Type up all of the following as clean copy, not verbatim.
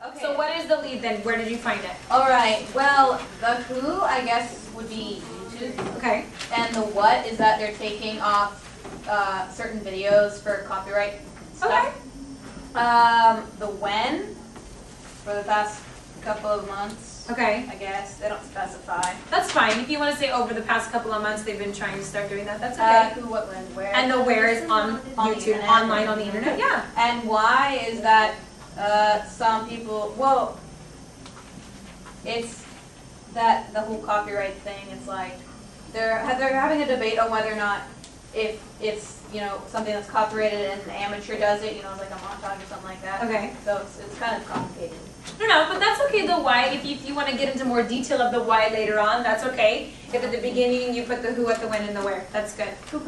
Okay. So what is the lead then? Where did you find it? Alright, well, the who, I guess, would be YouTube. Okay. And the what is that they're taking off certain videos for copyright stuff. Okay. The when, for the past couple of months. Okay. I guess. They don't specify. That's fine. If you want to say over the past couple of months they've been trying to start doing that, that's okay. Who, what, when, where. And the where is on YouTube, internet. online on the internet. Yeah. And why is that some people, well, it's that the whole copyright thing, it's like, they're having a debate on whether or not if it's, you know, something that's copyrighted and an amateur does it, you know, it's like a montage or something like that. Okay. So it's kind of complicated. No, but that's okay, the why. If you want to get into more detail of the why later on, that's okay. If at the beginning you put the who, what, the when, and the where, that's good. Cool.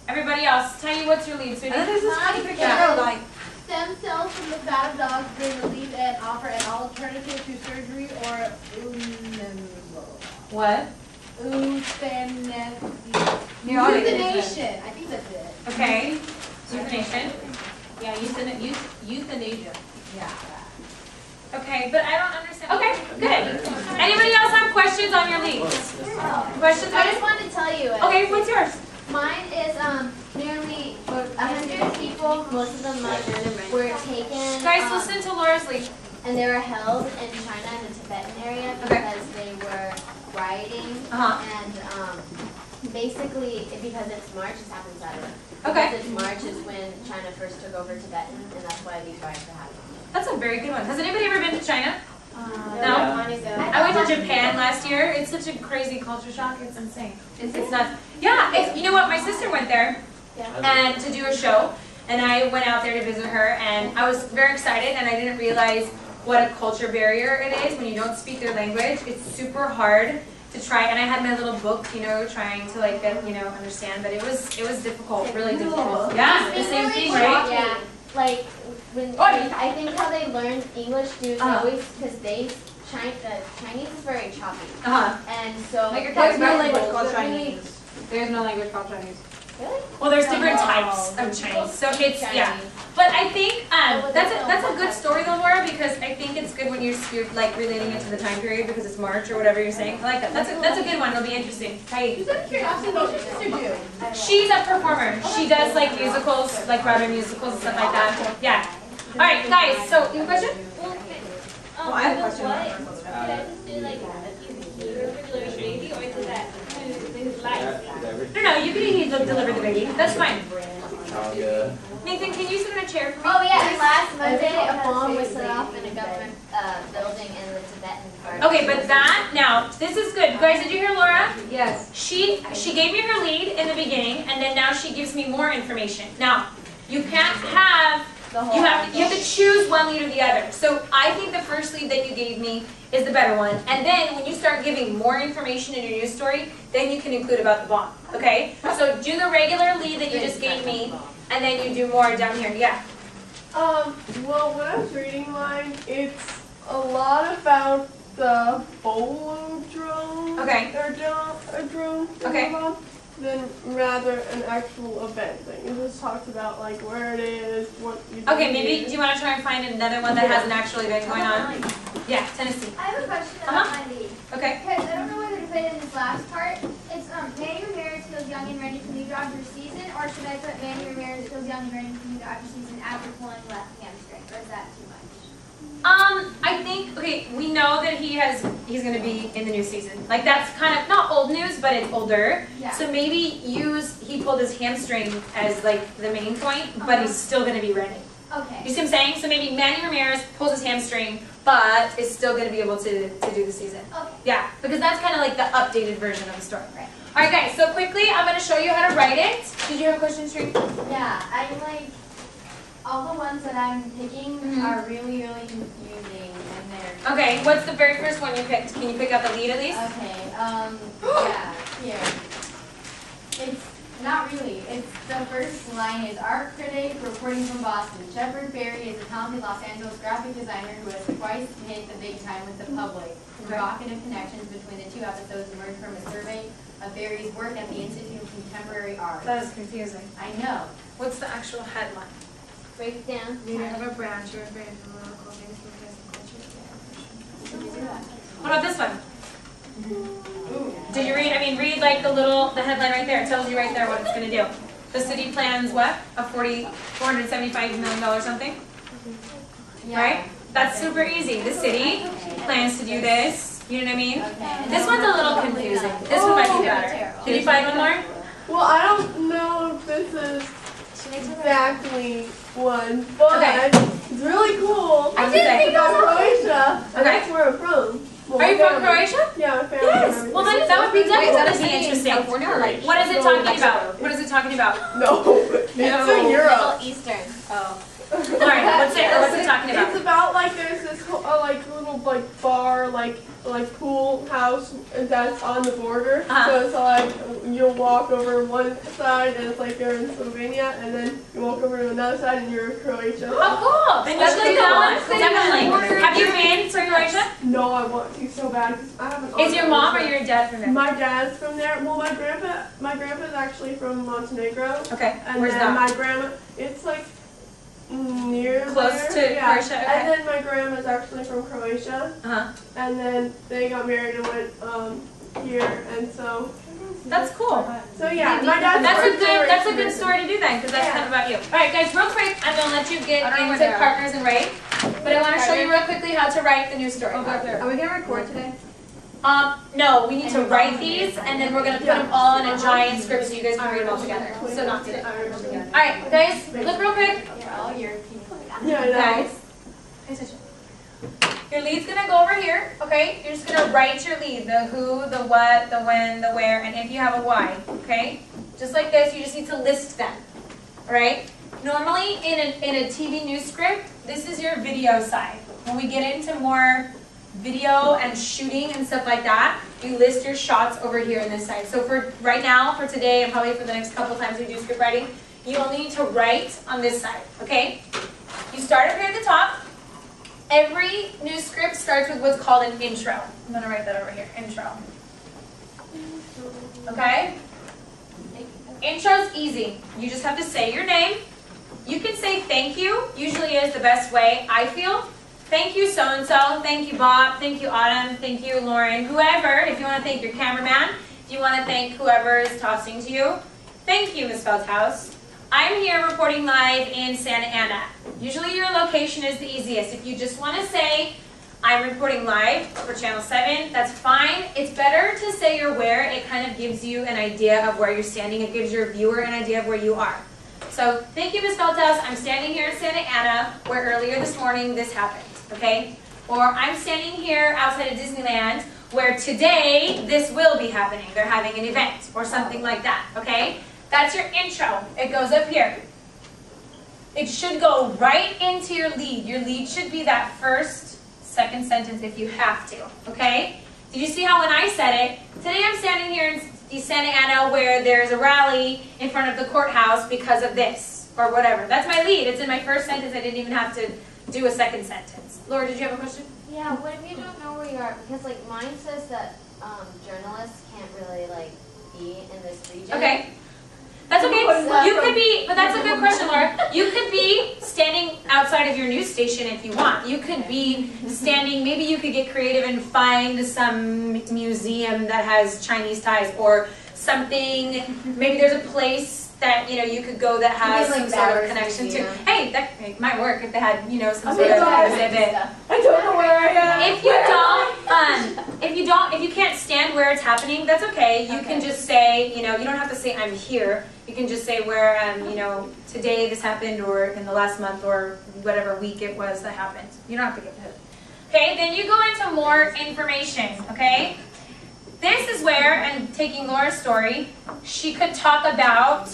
Everybody else, Tiny, what's your lead, sweetie? And then there's this funny picture Yeah. of like, Stem cells from the fat of dogs they relieve and offer an alternative to surgery or What? euthanasia. I think that's it. Okay. Euthanasia. yeah, euthanasia. Yeah. Okay, but I don't understand. Okay, good. Anybody else have questions on your leads? Questions? I just wanted to tell you. Okay, what's yours? Mine is nearly 100 people. Most of them were taken. Guys, listen to Laura's lead. And they were held in China in the Tibetan area because they were rioting. And basically, because it's March, this happens Saturday. Okay. Because it's March is when China first took over Tibetan, and that's why these riots are happening. That's a very good one. Has anybody ever been to China? No. I went to Japan last year. It's such a crazy culture shock. It's insane. It's nuts. Yeah, you know what? My sister went there and to do a show, and I went out there to visit her, and I was very excited, and I didn't realize what a culture barrier it is when you don't speak their language. It's super hard to try, and I had my little book, you know, trying to like get, you know, understand, but it was difficult, really difficult. Yeah, the same thing, right? Yeah. Like when I think how they learn English too, they always because the Chinese is very choppy, and so Like you're there's talking no about language language called really- Chinese. There's no language called Chinese. Really? Well, there's different types of Chinese, so it's yeah. But I think that's a good story though, Laura, because I think it's good when you're like relating it to the time period because it's March or whatever you're saying. I like that. That's a good one. It'll be interesting. Hey. Just out of curiosity, what does your sister do? She's a performer. She does like musicals, like Broadway musicals and stuff like that. Yeah. All right, guys. So, you have a question? Well, I have a question. Could I just do like deliver the baby, or is that his life? No, you can deliver the baby. That's fine. Nathan, can you sit in a chair for me? Oh yeah, last Monday a bomb was set off in a government building in the Tibetan part. Okay, but now this is good. Guys, did you hear Laura? Yes. She gave me her lead in the beginning, and then now she gives me more information. Now, you can't have you have to choose one lead or the other. So I think the first lead that you gave me is the better one. And then when you start giving more information in your news story, then you can include about the bomb. Okay? So do the regular lead that you just gave me, and then you do more down here. Yeah. Well, when I was reading mine, it's a lot about the Bolodrome. Okay. Or drone. Okay. Than rather an actual event thing. It just talks about like where it is, what you do. Okay, maybe do you want to try and find another one that has an actual event going on? Yeah, Tennessee. I have a question about my lead. Okay. Because I don't know whether to put it in this last part. It's Manny Ramirez feels young and ready for new Dodgers season, or should I put Manny Ramirez feels young and ready for new Dodgers season after pulling left hamstring, or is that too much? I think, okay, we know that he's going to be in the new season. Like, that's kind of, not old news, but it's older. Yeah. So maybe he pulled his hamstring as, like, the main point, but he's still going to be ready. Okay. You see what I'm saying? So maybe Manny Ramirez pulls his hamstring, but is still going to be able to do the season. Okay. Yeah, because that's kind of like the updated version of the story. Right. All right, guys, so quickly, I'm going to show you how to write it. Did you have a question, Sri? Yeah, I like all the ones that I'm picking are really, really confusing, and they're Okay, what's the very first one you picked? Can you pick out the lead at least? okay. Yeah, here. It's not really. It's the first line is Art Critic reporting from Boston. Shepard Fairey is a talented Los Angeles graphic designer who has twice hit the big time with the public. Provocative connections between the two episodes emerged from a survey of Fairey's work at the Institute of Contemporary Art. That is confusing. I know. What's the actual headline? Break down. Leader of a branch or a brand from local famous from culture. about this one? Did you read? I mean, read like the headline right there. It tells you right there what it's going to do. The city plans what? A $475 million something? Yeah. Right? That's super easy. The city plans to do this. You know what I mean? This one's a little confusing. This one might be better. Did you find one more? Well, I don't know if this is exactly one, but Okay. it's really cool. I did think It's about Croatia, and Okay. that's where I'm from. Well, Are you my from family. Croatia? Yeah, my family. Yes. and Well, everything. that would be definitely that that'd a be city in interesting. California or like? What is it No, talking Mexico. about? What is it talking about? No, it's in Europe. Eastern. Oh. Lauren, what's it talking It's about? about like there's this like little like bar like pool house that's on the border. Uh-huh. So it's like you'll walk over one side and it's like you're in Slovenia, and then you walk over to another side and you're in Croatia. Oh, cool. Then you should do that one. Definitely. Have you been to Croatia? No, I want to so bad 'cause I haven't. Is your mom or your dad from there? My dad's from there. Well, my grandpa's actually from Montenegro, Okay. and Where's then that? my grandma. It's like near Close there. to Yeah. Croatia, okay. And then my grandma's actually from Croatia. Uh-huh. And then they got married and went here, and so. That's cool. So yeah, my dad's That's a good story to do then, because that's kind of about you. All right, guys, real quick, I'm gonna let you get I don't know where into they are. partners and write, but I want to show you real quickly how to write the news story. Are we gonna record today? No, we need to write these, and then we're gonna put them all in a giant script so you guys can read them all together. So not today. All right, guys, look real quick. All European. Yeah, I know. Guys, pay attention. Your lead's gonna go over here, okay? You're just gonna write your lead, the who, the what, the when, the where, and if you have a why, okay? Just like this, you just need to list them, all right? Normally, in a TV news script, this is your video side. When we get into more video and shooting and stuff like that, you list your shots over here in this side. So for right now, for today, and probably for the next couple times we do script writing, you only need to write on this side, okay? You start up here at the top. Every news script starts with what's called an intro. I'm going to write that over here, intro. Okay? Intro's easy. You just have to say your name. You can say thank you, usually is the best way, I feel. Thank you so-and-so, thank you Bob, thank you Autumn, thank you Lauren, whoever, if you want to thank your cameraman, if you want to thank whoever is tossing to you. Thank you, Ms. Feldhaus. I'm here reporting live in Santa Ana. Usually your location is the easiest. If you just want to say, I'm reporting live for Channel 7, that's fine. It's better to say your where. It kind of gives you an idea of where you're standing. It gives your viewer an idea of where you are. So, thank you, Ms. Feldhaus. I'm standing here in Santa Ana, where earlier this morning this happened, okay? Or I'm standing here outside of Disneyland, where today this will be happening. They're having an event, or something like that, okay? That's your intro. It goes up here. It should go right into your lead. Your lead should be that first, second sentence if you have to, okay? Did you see how when I said it, today I'm standing here in Santa Ana where there's a rally in front of the courthouse because of this, or whatever. That's my lead. It's in my first sentence. I didn't even have to do a second sentence. Laura, did you have a question? Yeah, what if you don't know where you are? Because like mine says that journalists can't really like be in this region. Okay. That's okay. You could be, but that's a good question, Laura. You could be standing outside of your news station if you want. You could be standing, maybe you could get creative and find some museum that has Chinese ties or something. Maybe there's a place that, you know, you could go that has Maybe, some like, sort of Bowers connection to. Museum. Hey, that it might work if they had, you know, some I sort mean, of it's exhibit. I don't know where I am. If you can't stand where it's happening, that's okay. You can just say, you know, you don't have to say I'm here. You can just say where, you know, today this happened, or in the last month, or whatever week it was that happened. You don't have to get to it. Okay, then you go into more information, okay? This is where, and taking Laura's story, she could talk about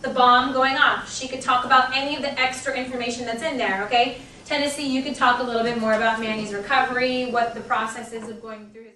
the bomb going off. She could talk about any of the extra information that's in there, okay? Tennessee, you could talk a little bit more about Manny's recovery, what the process is of going through his